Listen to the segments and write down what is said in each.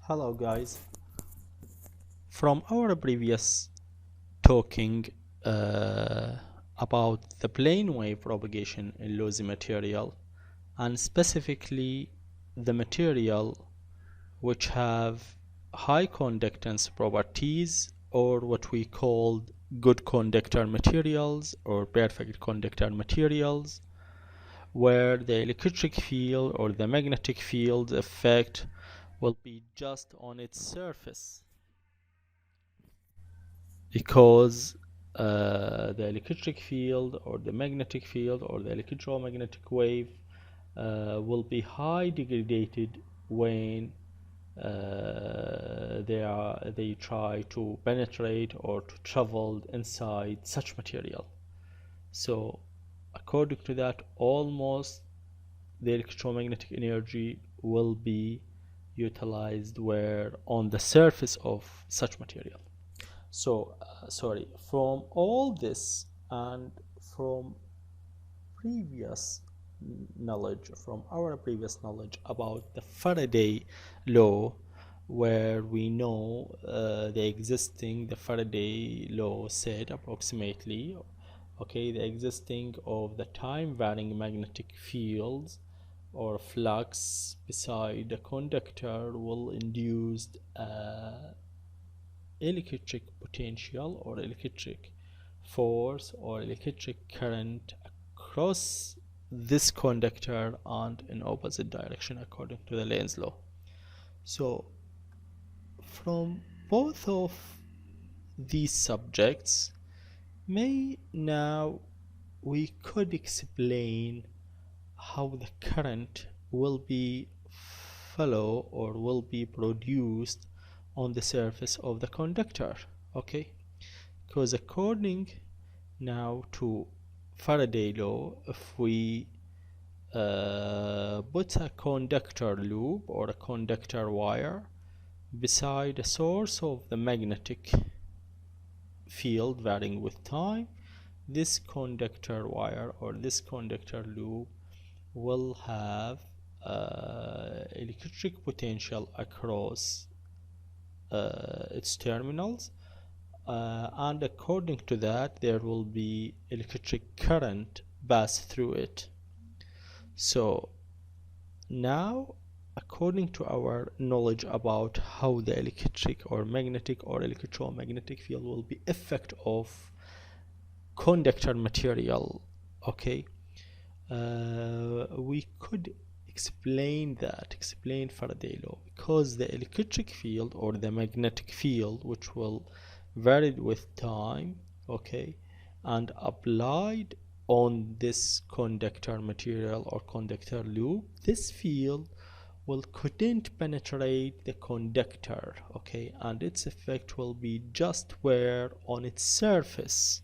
Hello guys. From our previous talking about the plane wave propagation in lossy material, and specifically the material which have high conductance properties, or what we called good conductor materials or perfect conductor materials, where the electric field or the magnetic field effect will be just on its surface, because the electric field or the magnetic field or the electromagnetic wave will be high degraded when they try to penetrate or to travel inside such material. So according to that, almost the electromagnetic energy will be utilized where on the surface of such material. So from all this and from previous our previous knowledge about the Faraday law, where we know the Faraday law said approximately, okay, the existing of the time varying magnetic fields or flux beside a conductor will induce electric potential or electric force or electric current across this conductor and in opposite direction according to the Lenz law. So from both of these subjects, now we could explain how the current will be flow or will be produced on the surface of the conductor. Okay, because according now to Faraday law, if we put a conductor loop or a conductor wire beside a source of the magnetic field varying with time, this conductor wire or this conductor loop will have electric potential across its terminals, and according to that there will be electric current pass through it. So now, according to our knowledge about how the electric or magnetic or electromagnetic field will be effect of conductor material, okay, we could explain Faraday law, because the electric field or the magnetic field, which will vary with time, okay, and applied on this conductor material or conductor loop, this field couldn't penetrate the conductor, okay, and its effect will be just where on its surface.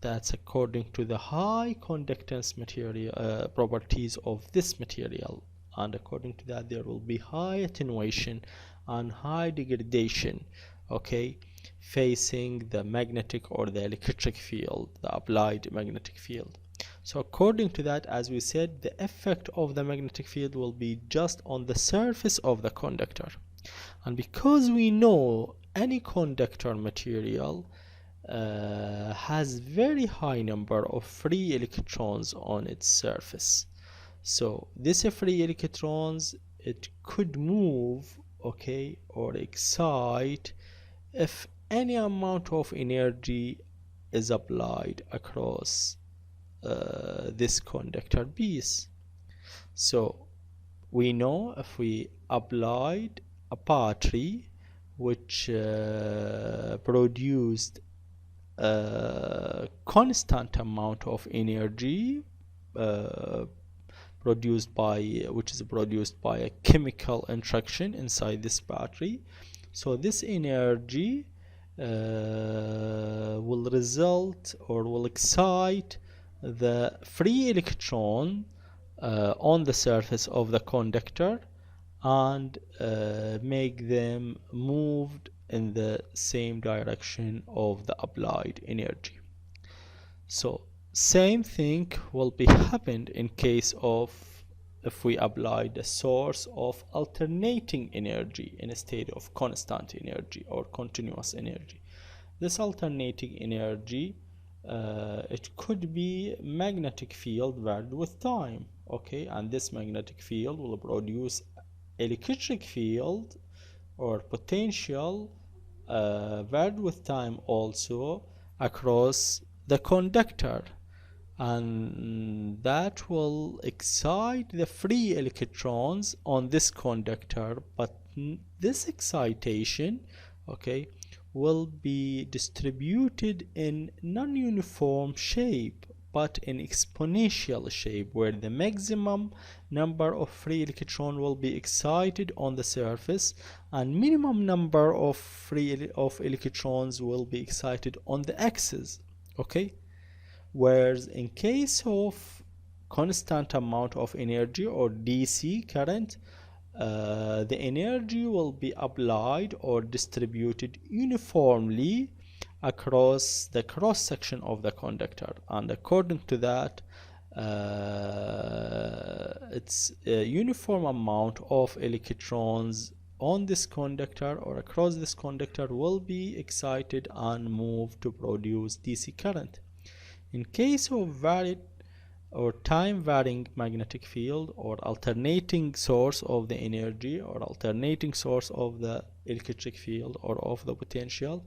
That's according to the high conductance material properties of this material, and according to that there will be high attenuation and high degradation, okay, facing the magnetic or the electric field, the applied magnetic field. So according to that, as we said, the effect of the magnetic field will be just on the surface of the conductor, and because we know any conductor material has very high number of free electrons on its surface, so these free electrons, it could move, okay, or excite if any amount of energy is applied across this conductor piece. So we know if we applied a battery which produced a constant amount of energy which is produced by a chemical interaction inside this battery, so this energy will result or will excite the free electron on the surface of the conductor and make them moved in the same direction of the applied energy. So same thing will be happened in case of if we apply the source of alternating energy instead of constant energy or continuous energy. This alternating energy, it could be magnetic field varied with time, okay, and this magnetic field will produce electric field or potential varied with time also across the conductor, and that will excite the free electrons on this conductor, but this excitation, okay, will be distributed in non-uniform shape but in exponential shape, where the maximum number of free electrons will be excited on the surface and minimum number of electrons will be excited on the axis, okay. Whereas in case of constant amount of energy or DC current, the energy will be applied or distributed uniformly across the cross section of the conductor, and according to that, it's a uniform amount of electrons on this conductor or across this conductor will be excited and moved to produce DC current. In case of varied or time varying magnetic field or alternating source of the energy or alternating source of the electric field or of the potential,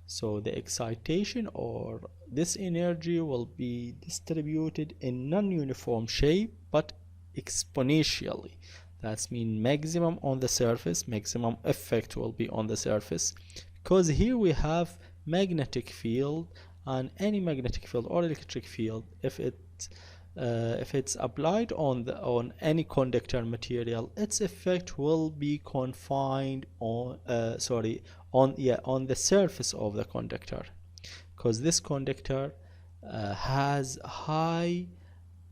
so the excitation or this energy will be distributed in non-uniform shape but exponentially. That means maximum on the surface, maximum effect will be on the surface, because here we have magnetic field, and any magnetic field or electric field, if it's applied on any conductor material, its effect will be confined on on the surface of the conductor, because this conductor has high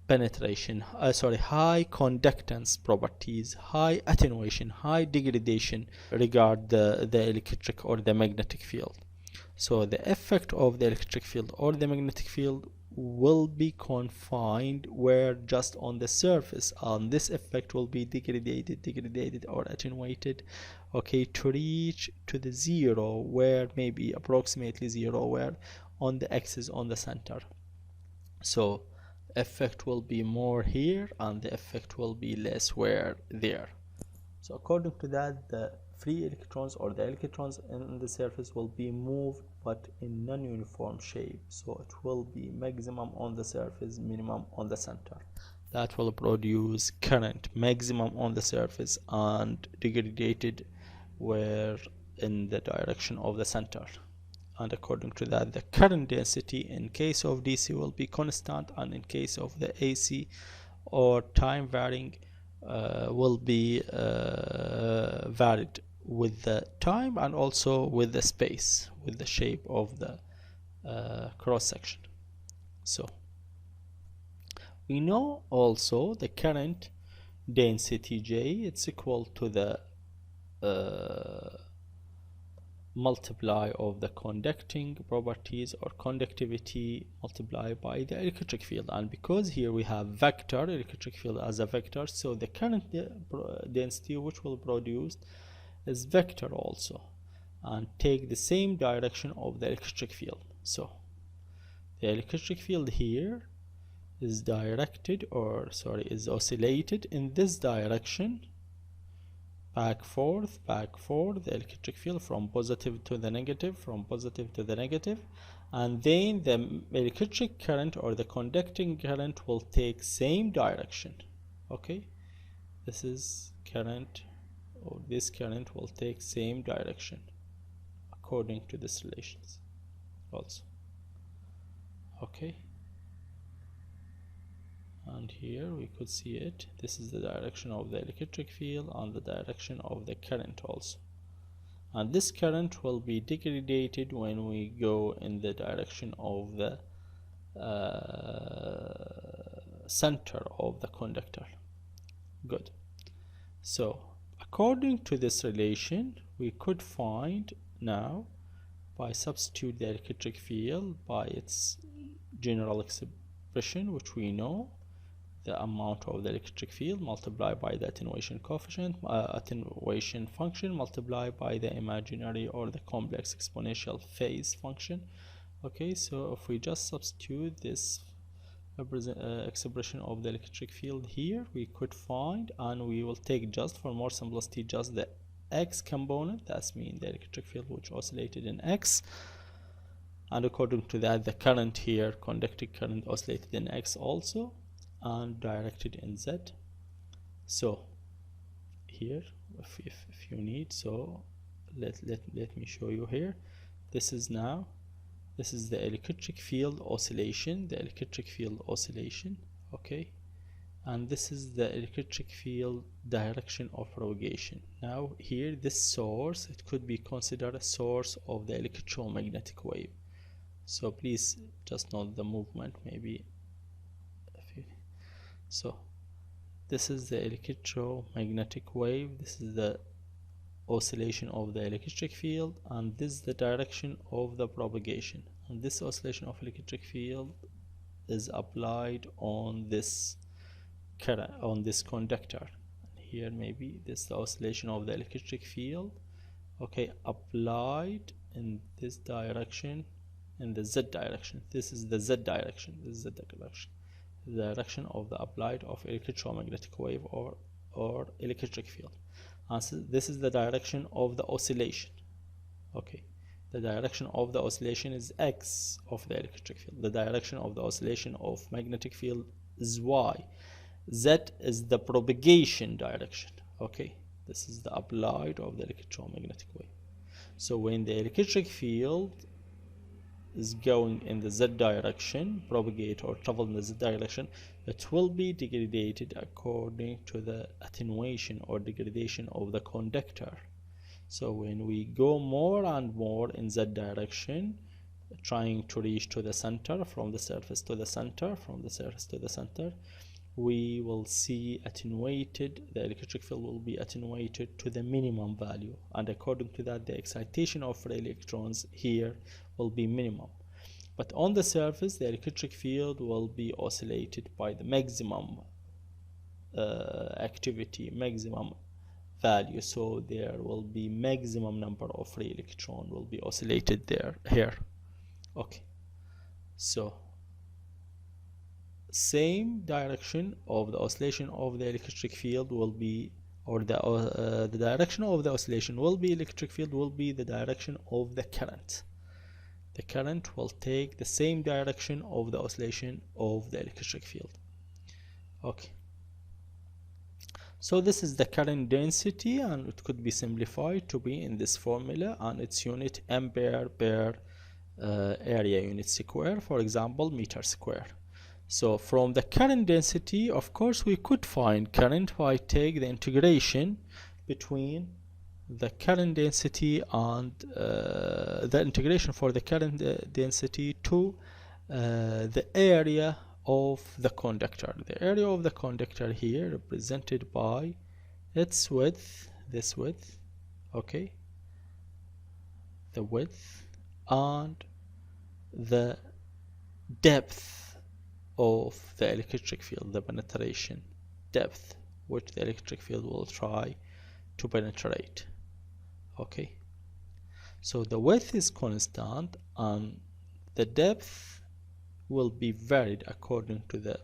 penetration, high conductance properties, high attenuation, high degradation regard the electric or the magnetic field. So the effect of the electric field or the magnetic field will be confined where just on the surface, and this effect will be degraded or attenuated, okay, to reach to the zero, where maybe approximately zero, where on the axis on the center. So effect will be more here and the effect will be less where there. So according to that, the free electrons or the electrons in the surface will be moved but in non-uniform shape, so it will be maximum on the surface, minimum on the center. That will produce current maximum on the surface and degraded where in the direction of the center. And according to that, the current density in case of DC will be constant, and in case of the AC or time varying will be varied with the time and also with the space, with the shape of the cross section. So we know also the current density J, it's equal to the multiply of the conducting properties or conductivity multiplied by the electric field. And because here we have vector electric field as a vector, so the current density which will produce is vector also and take the same direction of the electric field. So the electric field here is directed, or is oscillated in this direction, back forth, the electric field from positive to the negative, from positive to the negative, and then the electric current or the conducting current will take same direction. Okay, this is current, or this current will take same direction according to this relations also. Okay, and here we could see it, this is the direction of the electric field and the direction of the current also, and this current will be degraded when we go in the direction of the center of the conductor. Good. So according to this relation, we could find now, by substitute the electric field by its general expression which we know, the amount of the electric field multiplied by the attenuation coefficient, attenuation function multiplied by the imaginary or the complex exponential phase function. Okay, so if we just substitute this expression of the electric field here, we could find, and we will take, just for more simplicity, just the x component, that's mean the electric field which oscillated in x, and according to that the current here, conducting current, oscillated in x also and directed in z. So here, if you need, so let me show you here. This is the electric field oscillation, okay, and this is the electric field direction of propagation. Now here, this source, it could be considered a source of the electromagnetic wave. So please just note the movement, maybe. So this is the electromagnetic wave, this is the oscillation of the electric field, and this is the direction of the propagation, and this oscillation of electric field is applied on this current, on this conductor. Here maybe this is the oscillation of the electric field, okay, applied in this direction, in the z direction. This is the z direction, the direction of the applied of electromagnetic wave or electric field. And so this is the direction of the oscillation, okay. The direction of the oscillation is x of the electric field. The direction of the oscillation of magnetic field is y. Z is the propagation direction, okay. This is the applied of the electromagnetic wave. So when the electric field is going in the z direction, propagate or travel in the z direction, it will be degraded according to the attenuation or degradation of the conductor. So when we go more and more in z direction, trying to reach to the center, from the surface to the center, from the surface to the center, we will see attenuated, the electric field will be attenuated to the minimum value, and according to that the excitation of free electrons here will be minimum. But on the surface the electric field will be oscillated by the maximum activity, maximum value, so there will be maximum number of free electron will be oscillated here, okay. So same direction of the oscillation of the electric field will be, or the direction of the oscillation will be, electric field will be the direction of the current. The current will take the same direction of the oscillation of the electric field, okay. So this is the current density, and it could be simplified to be in this formula, and its unit ampere per area unit square, for example meter square. So from the current density, of course, we could find current by take the integration between the current density and the integration for the current density to the area of the conductor. The area of the conductor here represented by its width, this width, okay, the width, and the depth of the electric field, the penetration depth which the electric field will try to penetrate, okay. So the width is constant and the depth will be varied according to the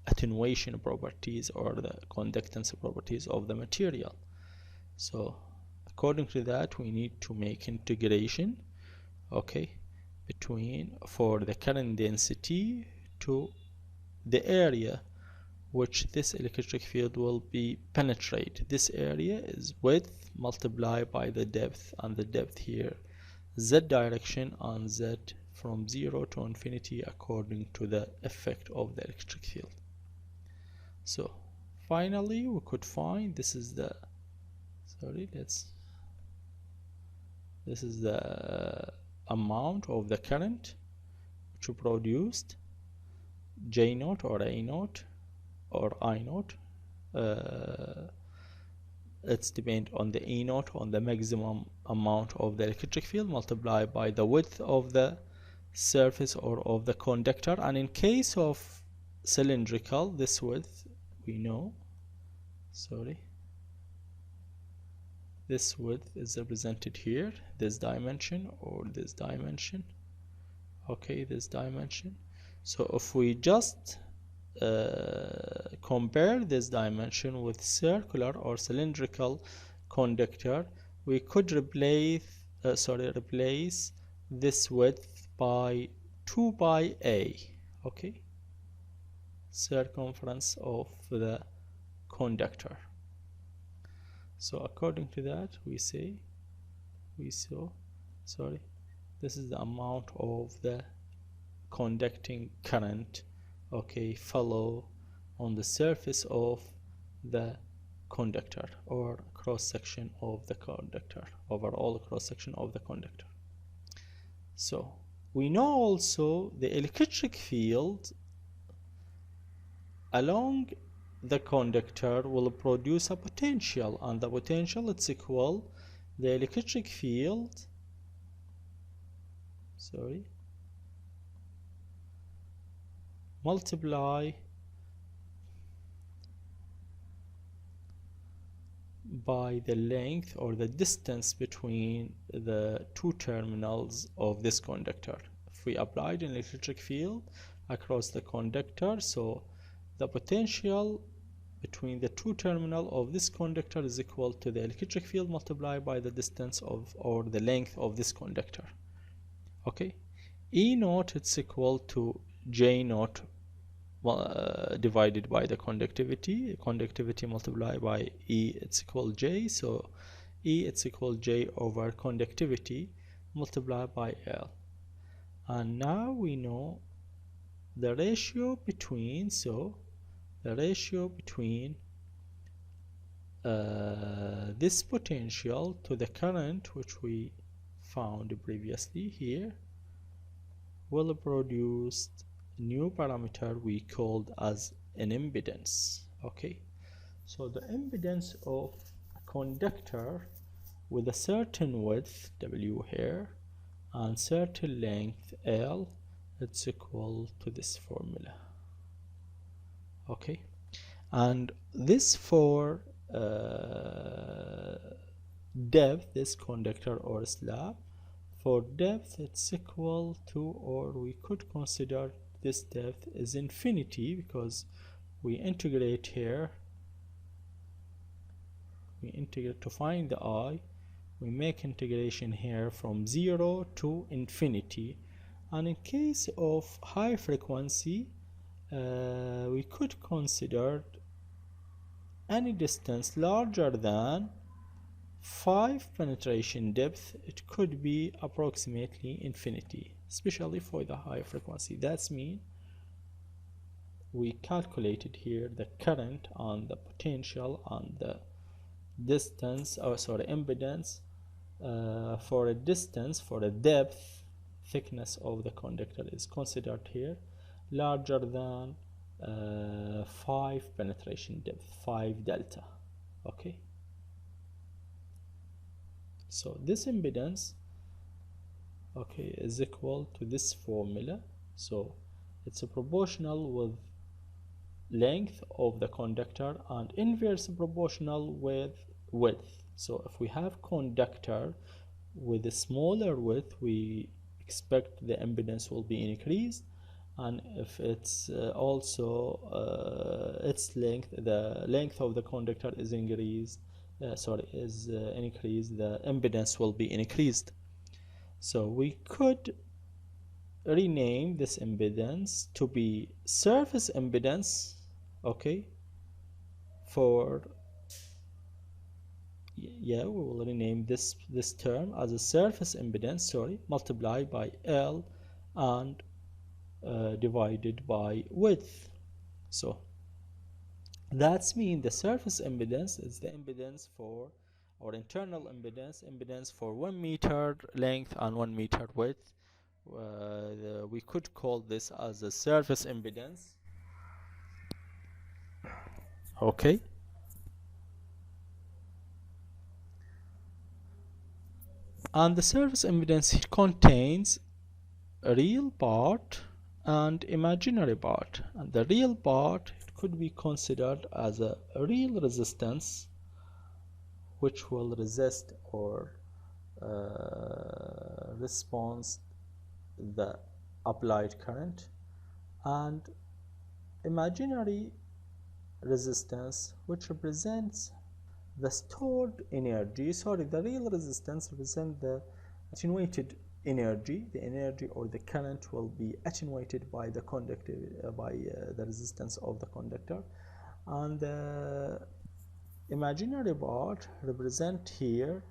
attenuation properties or the conductance properties of the material. So according to that we need to make integration, okay, between, for the current density to the area which this electric field will be penetrate. This area is width multiplied by the depth, and the depth here z direction and z from 0 to infinity according to the effect of the electric field. So finally we could find, this is the, this is the amount of the current which we produced, J naught or A naught or I naught, it's depend on the E naught, on the maximum amount of the electric field multiplied by the width of the surface or of the conductor. And in case of cylindrical, this width we know, sorry, this width is represented here, this dimension or this dimension, okay, this dimension. So if we just compare this dimension with circular or cylindrical conductor, we could replace this width by 2 by a, okay, circumference of the conductor. So according to that, this is the amount of the conducting current, okay, follow on the surface of the conductor or cross section of the conductor, overall cross section of the conductor. So we know also the electric field along the conductor will produce a potential, and the potential it's equal the electric field multiply by the length or the distance between the two terminals of this conductor. If we applied an electric field across the conductor, so the potential between the two terminals of this conductor is equal to the electric field multiplied by the distance of or the length of this conductor. Okay, E naught it's equal to J naught divided by the conductivity multiplied by E, it's equal J, so E it's equal J over conductivity multiplied by L. And now we know the ratio between, this potential to the current which we found previously here will produce new parameter we called as an impedance. Okay, so the impedance of a conductor with a certain width W here and certain length L, it's equal to this formula. Okay, and this for depth, this conductor or slab, for depth it's equal to, or we could consider this depth is infinity, because we integrate here, we integrate to find the I, we make integration here from 0 to infinity. And in case of high frequency, we could consider any distance larger than 5 penetration depth. It could be approximately infinity, especially for the high frequency. That's mean we calculated here the current and the potential and the distance, impedance for a distance, for a depth, thickness of the conductor is considered here larger than 5 penetration depth, 5 delta. Okay, so this impedance, okay, is equal to this formula. So it's a proportional with length of the conductor and inverse proportional with width. So if we have conductor with a smaller width, we expect the impedance will be increased, and if it's also its length, the length of the conductor is increased, increased, the impedance will be increased. So we could rename this impedance to be surface impedance. Okay, we will rename this term as a surface impedance, multiplied by L and divided by width. So that's mean the surface impedance is the impedance for, or internal impedance for 1 meter length and 1 meter width. We could call this as a surface impedance. Okay, and the surface impedance contains a real part and imaginary part. And the real part, it could be considered as a real resistance which will resist or response the applied current, and imaginary resistance which represents the stored energy. Sorry, the real resistance represents the attenuated energy. The energy or the current will be attenuated by the conductor, the resistance of the conductor, and the imaginary part represent here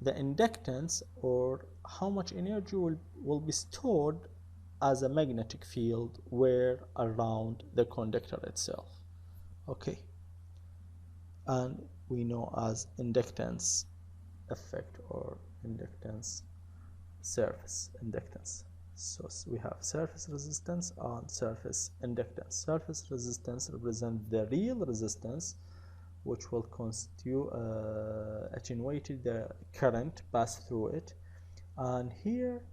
the inductance, or how much energy will be stored as a magnetic field where around the conductor itself. Okay, and we know as inductance effect or inductance, surface inductance. So we have surface resistance and surface inductance. Surface resistance represents the real resistance which will constitute attenuated the current passed through it, and here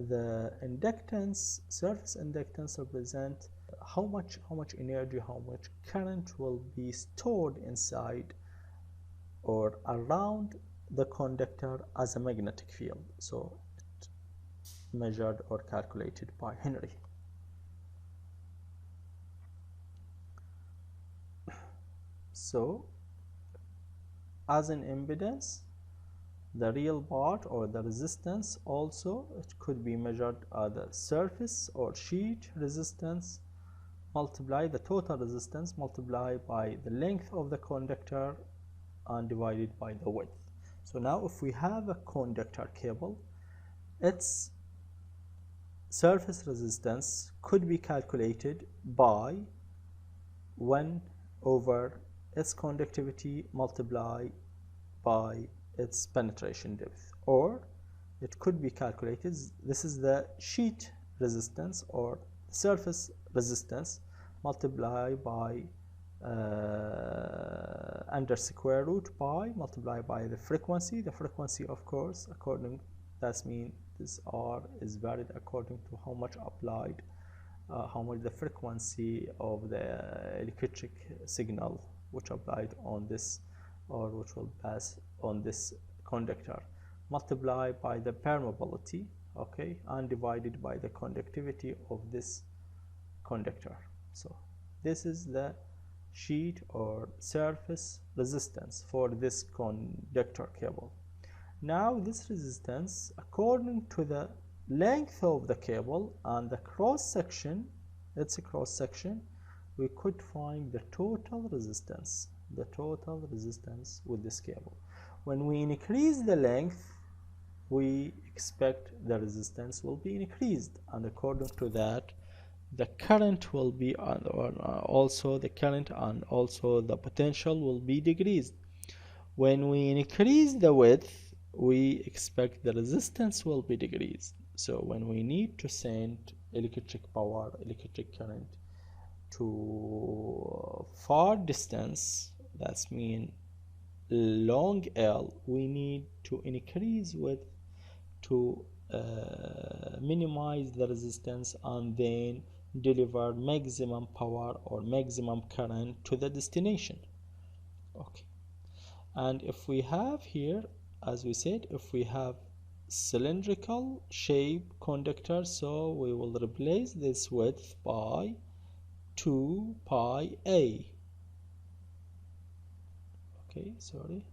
the inductance, surface inductance, represent how much energy, how much current will be stored inside or around the conductor as a magnetic field. So it measured or calculated by Henry. So as an impedance, the real part or the resistance also, it could be measured as the surface or sheet resistance multiply the total resistance multiplied by the length of the conductor and divided by the width. So now if we have a conductor cable, its surface resistance could be calculated by 1 over its conductivity multiplied by its penetration depth, or it could be calculated, this is the sheet resistance or surface resistance multiplied by under square root pi multiplied by the frequency. The frequency, of course, according, that means this R is varied according to how much applied, how much the frequency of the electric signal which applied on this or which will pass on this conductor, multiplied by the permeability, okay, and divided by the conductivity of this conductor. So this is the sheet or surface resistance for this conductor cable. Now this resistance, according to the length of the cable and the cross section, its cross section, we could find the total resistance with this cable. When we increase the length, we expect the resistance will be increased, and according to that, the current will be also the current and also the potential will be decreased. When we increase the width, we expect the resistance will be decreased. So when we need to send electric power, electric current to far distance, that's mean long L, we need to increase width to minimize the resistance and then deliver maximum power or maximum current to the destination. Okay, and if we have here, as we said, if we have cylindrical shape conductor, so we will replace this width by 2 pi a. Okay, sorry,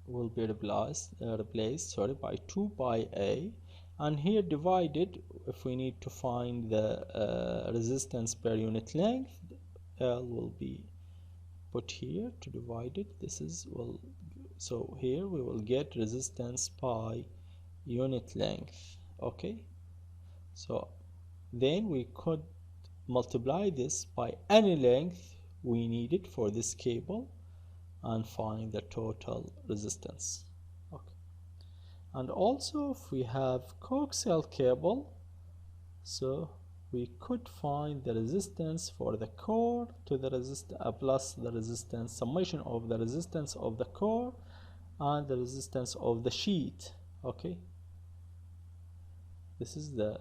will be replaced by 2 pi a, and here divided, if we need to find the resistance per unit length, L will be put here to divide it. This is so here we will get resistance by unit length. Okay, so then we could multiply this by any length we needed for this cable and find the total resistance. Okay, and also if we have coaxial cable, so we could find the resistance for the core to the plus the resistance, summation of the resistance of the core and the resistance of the sheet. Okay, this is the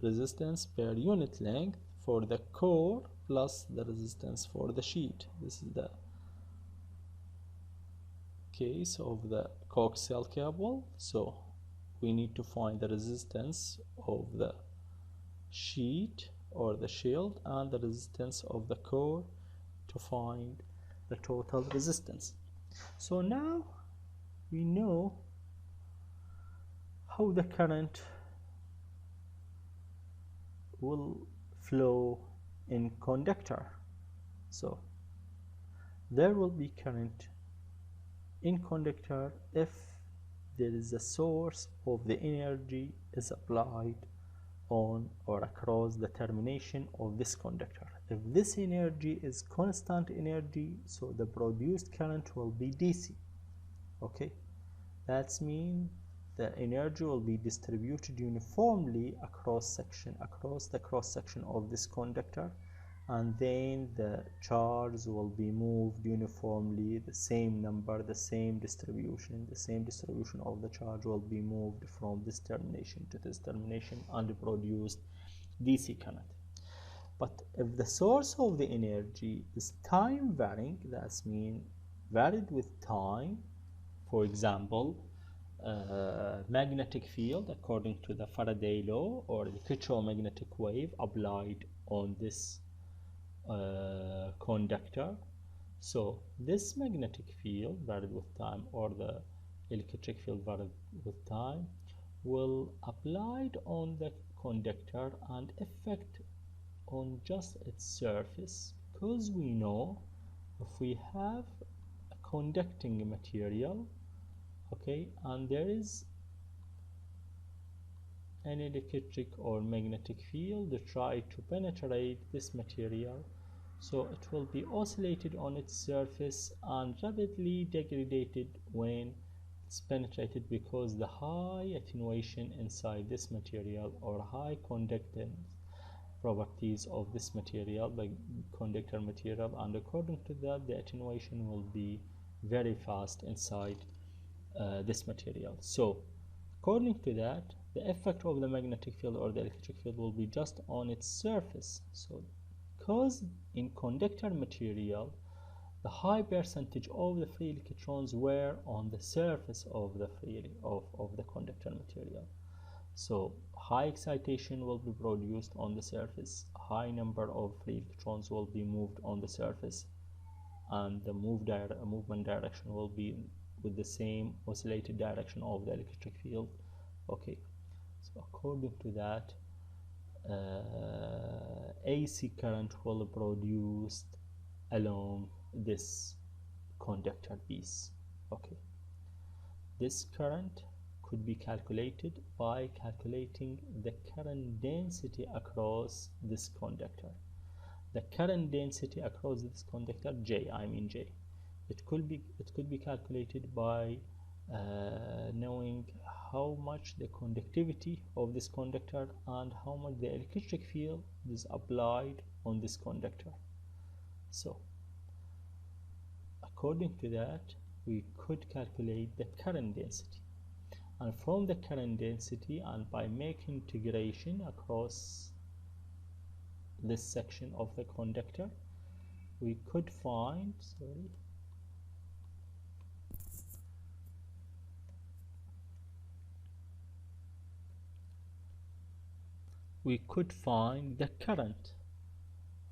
resistance per unit length for the core plus the resistance for the sheet. This is the case of the coaxial cable. So we need to find the resistance of the sheet or the shield and the resistance of the core to find the total resistance. So now we know how the current will flow in conductor. So there will be current in conductor if there is a source of the energy is applied on or across the termination of this conductor. If this energy is constant energy, so the produced current will be DC. Okay, that means the energy will be distributed uniformly across the cross section of this conductor, and then the charge will be moved uniformly, the same number, the same distribution of the charge will be moved from this termination to this termination and produced DC current. But if the source of the energy is time varying, that means varied with time, for example, magnetic field according to the Faraday law or the electromagnetic wave applied on this conductor. So this magnetic field varied with time or the electric field varied with time will applied on the conductor and affect on just its surface, because we know if we have a conducting material, okay, and there is an electric or magnetic field to try to penetrate this material, so it will be oscillated on its surface and rapidly degraded when it's penetrated, because the high attenuation inside this material or high conductance properties of this material, the conductor material, and according to that the attenuation will be very fast inside this material. So according to that, the effect of the magnetic field or the electric field will be just on its surface. So because in conductor material the high percentage of the free electrons were on the surface of the conductor material, so high excitation will be produced on the surface, high number of free electrons will be moved on the surface, and the movement direction will be with the same oscillated direction of the electric field. Okay, so according to that, AC current will be produced along this conductor piece. Okay, this current could be calculated by calculating the current density across this conductor. The current density across this conductor, J, it could be calculated by knowing how much the conductivity of this conductor and how much the electric field is applied on this conductor. So according to that, we could calculate the current density, and from the current density and by making integration across this section of the conductor, we could find the current.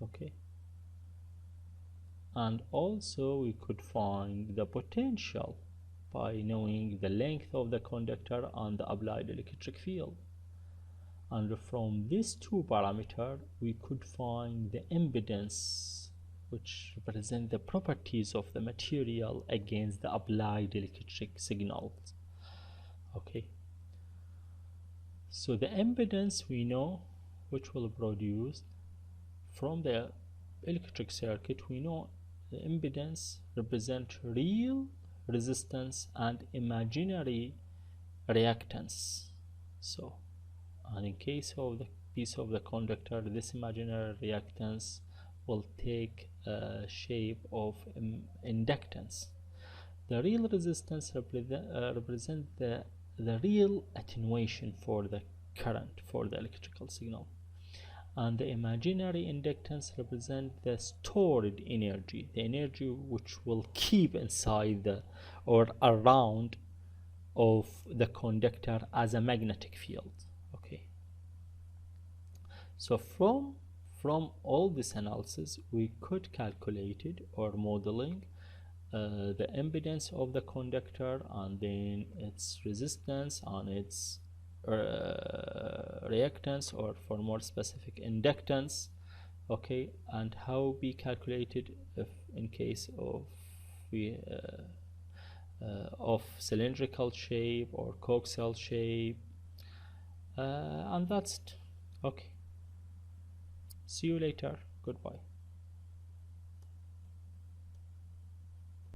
Okay, and also we could find the potential by knowing the length of the conductor and the applied electric field, and from these two parameters we could find the impedance, which represent the properties of the material against the applied electric signals. Okay, so the impedance we know, which will produce from the electric circuit, we know the impedance represent real resistance and imaginary reactance. So, and in case of the piece of the conductor, this imaginary reactance will take shape of inductance. The real resistance represent the real attenuation for the current, for the electrical signal, and the imaginary inductance represent the stored energy, the energy which will keep inside the or around of the conductor as a magnetic field. Okay, so from all this analysis we could calculate it or modeling the impedance of the conductor, and then its resistance and its reactance, or for more specific inductance. Okay, and how we calculated if in case of cylindrical shape or coaxial shape, and that's it. Okay, see you later. Goodbye.